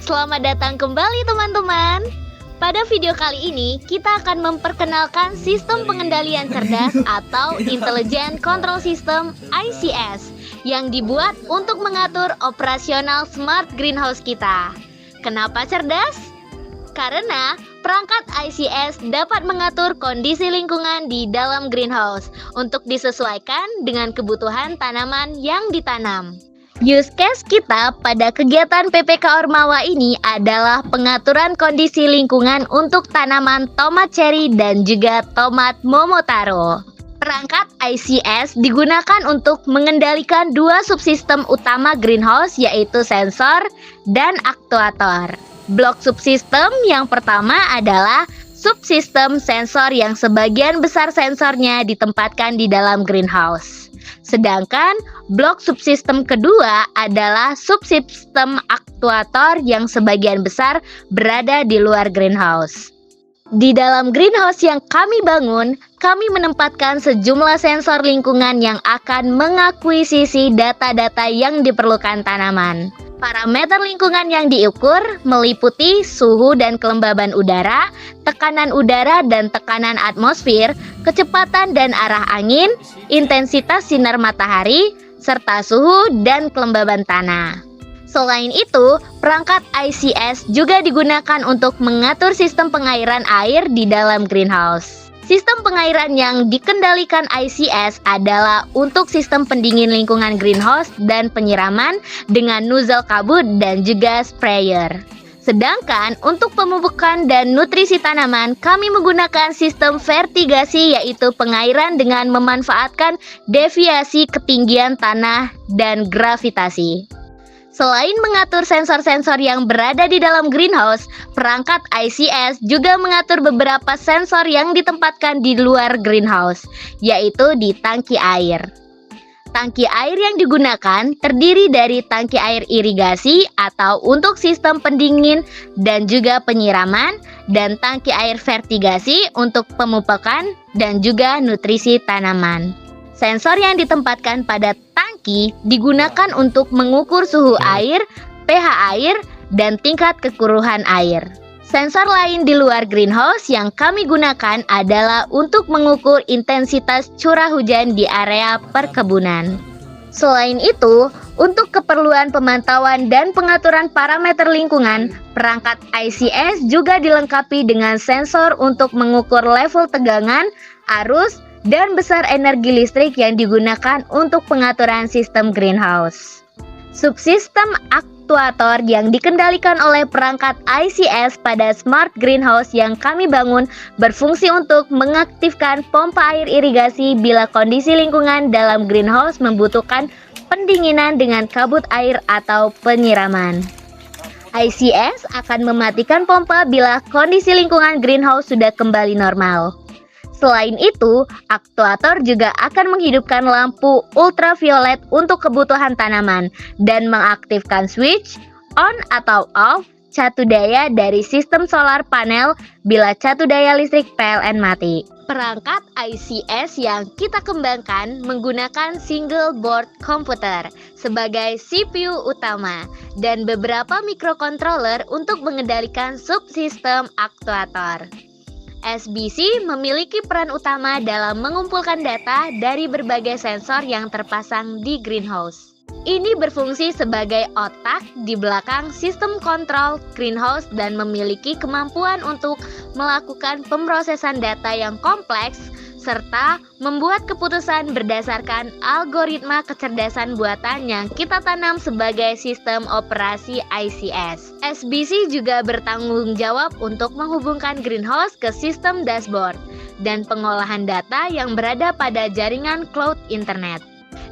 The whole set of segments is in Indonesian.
Selamat datang kembali teman-teman. Pada video kali ini kita akan memperkenalkan sistem pengendalian cerdas atau Intelligent Control System (ICS) yang dibuat untuk mengatur operasional smart greenhouse kita. Kenapa cerdas? Karena perangkat ICS dapat mengatur kondisi lingkungan di dalam greenhouse untuk disesuaikan dengan kebutuhan tanaman yang ditanam. Use case kita pada kegiatan PPK Ormawa ini adalah pengaturan kondisi lingkungan untuk tanaman tomat cherry dan juga tomat momotaro. Perangkat ICS digunakan untuk mengendalikan dua subsistem utama greenhouse, yaitu sensor dan aktuator. Blok subsistem yang pertama adalah subsistem sensor yang sebagian besar sensornya ditempatkan di dalam greenhouse. Sedangkan blok subsistem kedua adalah subsistem aktuator yang sebagian besar berada di luar greenhouse. Di dalam greenhouse yang kami bangun, kami menempatkan sejumlah sensor lingkungan yang akan mengakuisisi data-data yang diperlukan tanaman. Parameter lingkungan yang diukur meliputi suhu dan kelembaban udara, tekanan udara dan tekanan atmosfer, kecepatan dan arah angin, intensitas sinar matahari, serta suhu dan kelembaban tanah. Selain itu, perangkat ICS juga digunakan untuk mengatur sistem pengairan air di dalam greenhouse. Sistem pengairan yang dikendalikan ICS adalah untuk sistem pendingin lingkungan greenhouse dan penyiraman dengan nozzle kabut dan juga sprayer. Sedangkan untuk pemupukan dan nutrisi tanaman, kami menggunakan sistem vertigasi, yaitu pengairan dengan memanfaatkan deviasi ketinggian tanah dan gravitasi. Selain mengatur sensor-sensor yang berada di dalam greenhouse, perangkat ICS juga mengatur beberapa sensor yang ditempatkan di luar greenhouse, yaitu di tangki air. Tangki air yang digunakan terdiri dari tangki air irigasi atau untuk sistem pendingin dan juga penyiraman, dan tangki air vertigasi untuk pemupukan dan juga nutrisi tanaman. Sensor yang ditempatkan pada tangki digunakan untuk mengukur suhu air, pH air, dan tingkat kekeruhan air. Sensor lain di luar greenhouse yang kami gunakan adalah untuk mengukur intensitas curah hujan di area perkebunan. Selain itu, untuk keperluan pemantauan dan pengaturan parameter lingkungan, perangkat ICS juga dilengkapi dengan sensor untuk mengukur level tegangan, arus, dan besar energi listrik yang digunakan untuk pengaturan sistem greenhouse. Subsistem aktuator yang dikendalikan oleh perangkat ICS pada smart greenhouse yang kami bangun berfungsi untuk mengaktifkan pompa air irigasi bila kondisi lingkungan dalam greenhouse membutuhkan pendinginan dengan kabut air atau penyiraman. ICS akan mematikan pompa bila kondisi lingkungan greenhouse sudah kembali normal. Selain itu, aktuator juga akan menghidupkan lampu ultraviolet untuk kebutuhan tanaman dan mengaktifkan switch on atau off catu daya dari sistem solar panel bila catu daya listrik PLN mati. Perangkat ICS yang kita kembangkan menggunakan single board computer sebagai CPU utama dan beberapa microcontroller untuk mengendalikan subsistem aktuator. SBC memiliki peran utama dalam mengumpulkan data dari berbagai sensor yang terpasang di greenhouse. Ini berfungsi sebagai otak di belakang sistem kontrol greenhouse dan memiliki kemampuan untuk melakukan pemrosesan data yang kompleks serta membuat keputusan berdasarkan algoritma kecerdasan buatan yang kita tanam sebagai sistem operasi ICS. SBC juga bertanggung jawab untuk menghubungkan greenhouse ke sistem dashboard dan pengolahan data yang berada pada jaringan cloud internet.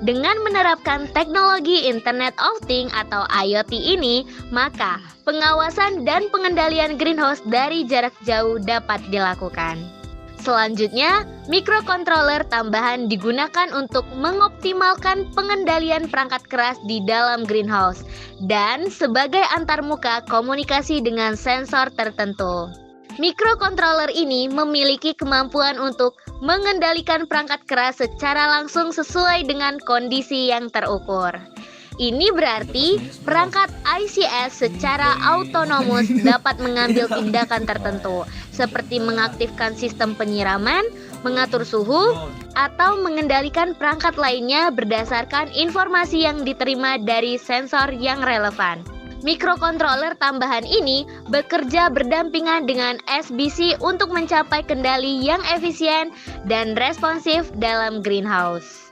Dengan menerapkan teknologi Internet of Things atau IoT ini, maka pengawasan dan pengendalian greenhouse dari jarak jauh dapat dilakukan. Selanjutnya, microcontroller tambahan digunakan untuk mengoptimalkan pengendalian perangkat keras di dalam greenhouse dan sebagai antarmuka komunikasi dengan sensor tertentu. Microcontroller ini memiliki kemampuan untuk mengendalikan perangkat keras secara langsung sesuai dengan kondisi yang terukur. Ini berarti perangkat ICS secara autonomous dapat mengambil tindakan tertentu, seperti mengaktifkan sistem penyiraman, mengatur suhu, atau mengendalikan perangkat lainnya berdasarkan informasi yang diterima dari sensor yang relevan. Mikrokontroler tambahan ini bekerja berdampingan dengan SBC untuk mencapai kendali yang efisien dan responsif dalam greenhouse.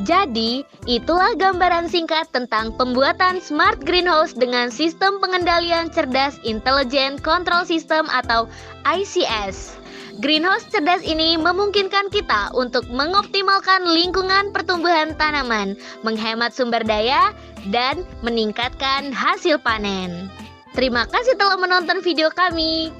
Jadi, itulah gambaran singkat tentang pembuatan smart greenhouse dengan sistem pengendalian cerdas Intelligent Control System atau ICS. Greenhouse cerdas ini memungkinkan kita untuk mengoptimalkan lingkungan pertumbuhan tanaman, menghemat sumber daya, dan meningkatkan hasil panen. Terima kasih telah menonton video kami.